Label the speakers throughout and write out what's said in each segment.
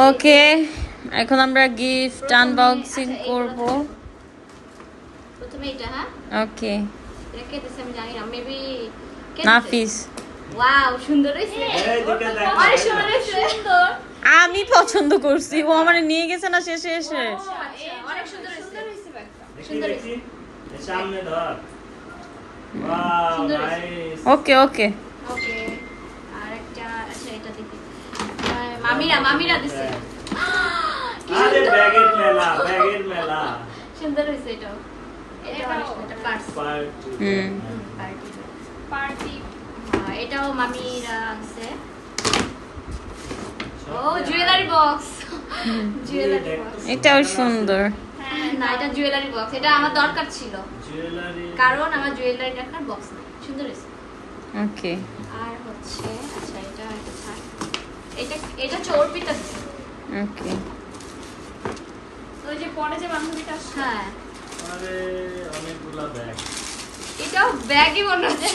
Speaker 1: ওকে, এখন আমরা gift unboxing করব।
Speaker 2: প্রথমে এটা, হ্যাঁ
Speaker 1: ওকে,
Speaker 2: এটা কে দিছে আমি জানি না, মেবি
Speaker 1: নাফিস।
Speaker 2: ওয়াও, সুন্দর হইছে। অনেক সুন্দর হইছে। সুন্দর।
Speaker 1: আমি পছন্দ করছি, ও আমারে নিয়ে গেছে না শেষে এসে।
Speaker 2: অনেক সুন্দর হইছে।
Speaker 3: সুন্দর হইছে। সামনে ধর। Wow, nice.
Speaker 1: ওকে ওকে
Speaker 2: ওকে, আর একটা, আচ্ছা এটা দেখি। মামিরা দিছে।
Speaker 3: আরে ব্যাগের মেলা, ব্যাগের মেলা।
Speaker 2: সুন্দর হইছে এটাও। এটা অনেক সুন্দর, এটা পার্স। পার্টি। এটাও মামিরা আনছে। ও জুয়েলারি বক্স। Jewellery box.
Speaker 1: এটাও সুন্দর।
Speaker 2: হ্যাঁ, না এটা জুয়েলারি বক্স। এটা আমার দরকার ছিল।
Speaker 3: জুয়েলারি।
Speaker 2: কারণ আমার জুয়েলারি রাখার বক্স নেই। সুন্দর হইছে।
Speaker 1: ওকে,
Speaker 2: আর হচ্ছে, আচ্ছা এটা থাক। এটা চর্বিটা দিছে।
Speaker 1: ওকে।
Speaker 4: ওই যে পরে যে বান্ধবীটা আসছে,
Speaker 2: হ্যাঁ,
Speaker 3: আরে অনেকগুলা ব্যাগ।
Speaker 2: এটাও ব্যাগই মনে হচ্ছে।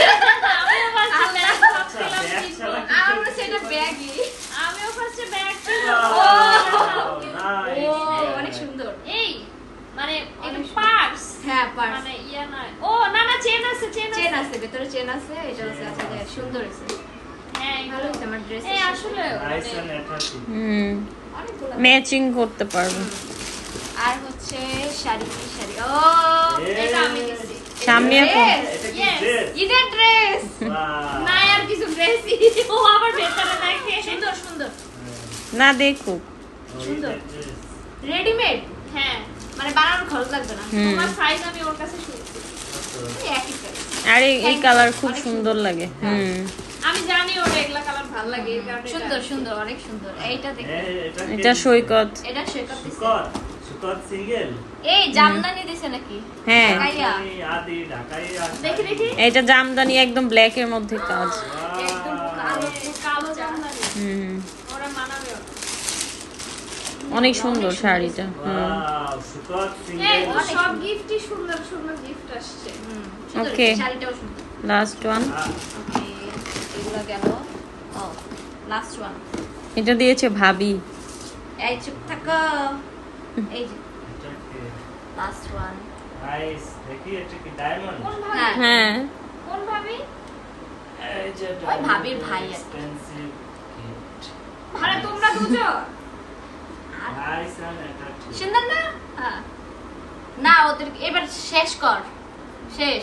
Speaker 4: আমিও ফার্স্টে ব্যাগ
Speaker 3: আচ্ছা,
Speaker 4: ভাবছিলাম
Speaker 3: ব্যাগ
Speaker 4: কিন্তু
Speaker 3: ছাড়া কি?
Speaker 2: আমার মনে হচ্ছে এটা ব্যাগই।
Speaker 4: আমিও ফার্স্টে ব্যাগ
Speaker 3: Wow,
Speaker 2: ও
Speaker 3: nice.
Speaker 2: অনেক সুন্দর।
Speaker 4: এই মানে এটা
Speaker 2: অনেক সুন্দর।
Speaker 4: পার্স,
Speaker 2: হ্যাঁ, পার্স।
Speaker 4: মানে ইয়া নয়। ও না না, চেন আছে, চেন
Speaker 2: চেন
Speaker 4: আছে।
Speaker 2: আছে, ভেতরে চেন আছে, এটা হচ্ছে, আচ্ছা যাক, সুন্দর হয়েছে।
Speaker 4: হ্যাঁ,
Speaker 2: ভালো হয়েছে আমার ড্রেস।
Speaker 4: এই আসলে
Speaker 3: Nice and attractive.
Speaker 2: অনেকগুলো।
Speaker 1: ম্যাচিং করতে পারবো।
Speaker 2: আর হচ্ছে শাড়ি। ও
Speaker 3: Yes.
Speaker 4: এটা আমি দিছি।
Speaker 1: সামনে আপু।
Speaker 3: এটা কি
Speaker 4: Yes.
Speaker 3: dress?
Speaker 2: ঈদের ড্রেস।
Speaker 3: Wow.
Speaker 4: না আর কিছু ড্রেসই। ও আবার ভেতরে দেখে।
Speaker 2: সুন্দর সুন্দর
Speaker 1: না দেখুক।
Speaker 3: Oh,
Speaker 2: সুন্দর।
Speaker 3: ঈদের dress.
Speaker 2: রেডিমেড,
Speaker 4: হ্যাঁ,
Speaker 2: মানে বানানোর খরচ লাগবে না।
Speaker 1: হুম।
Speaker 4: তোমার সাইজ আমি ওর কাছে শুনছি।
Speaker 3: আচ্ছা।
Speaker 2: এই একই সাইজ।
Speaker 1: আর এই কালার খুব
Speaker 2: অনেক
Speaker 1: সুন্দর লাগে।
Speaker 4: আমি জানি ওর এগুলা কালার ভালো লাগে, এই কারণে
Speaker 2: সুন্দর সুন্দর, অনেক সুন্দর। এইটা দেখো,
Speaker 1: এটা সৈকত।
Speaker 2: এটা সৈকত দিছে।
Speaker 3: সুকত সিঙ্গেল।
Speaker 2: এই জামদানি দিছে নাকি?
Speaker 1: হ্যাঁ,
Speaker 2: ঢাকাইয়া।
Speaker 3: আদি ঢাকাই আছে।
Speaker 4: দেখি দেখি।
Speaker 1: এটা জামদানি একদম ব্ল্যাক এর মধ্যে কাজ।
Speaker 2: একদম কালো।
Speaker 4: কালো জামদানি।
Speaker 1: হুম,
Speaker 4: ওরা মানাবে ওর।
Speaker 1: অনেক সুন্দর শাড়িটা।
Speaker 3: ওয়াও, সুকত
Speaker 4: এই
Speaker 3: সিঙ্গেল।
Speaker 4: তো সব গিফটই সুন্দর সুন্দর গিফট আসছে।
Speaker 2: সুন্দর
Speaker 1: Okay.
Speaker 2: হয়েছে, শাড়িটাও সুন্দর।
Speaker 1: Last one.
Speaker 2: ওকে, এগুলো গেল। ও লাস্ট ওয়ান।
Speaker 1: এটা দিয়েছে ভাবি।
Speaker 2: এই চুপ থাকো। এই যে লাস্ট ওয়ান।
Speaker 3: নাইস। দেখি এটা কি ডায়মন্ড?
Speaker 4: কোন ভাবি?
Speaker 2: হ্যাঁ।
Speaker 1: হ্যাঁ,
Speaker 4: কোন ভাবি?
Speaker 3: এই যে
Speaker 2: ওই ভাবির ভাই আর কি।
Speaker 3: Expensive gift.
Speaker 4: আরে তোমরা দুজন।
Speaker 3: Nice and attractive.
Speaker 2: সুন্দর না? হ্যাঁ। না ওদের এবার শেষ কর, শেষ।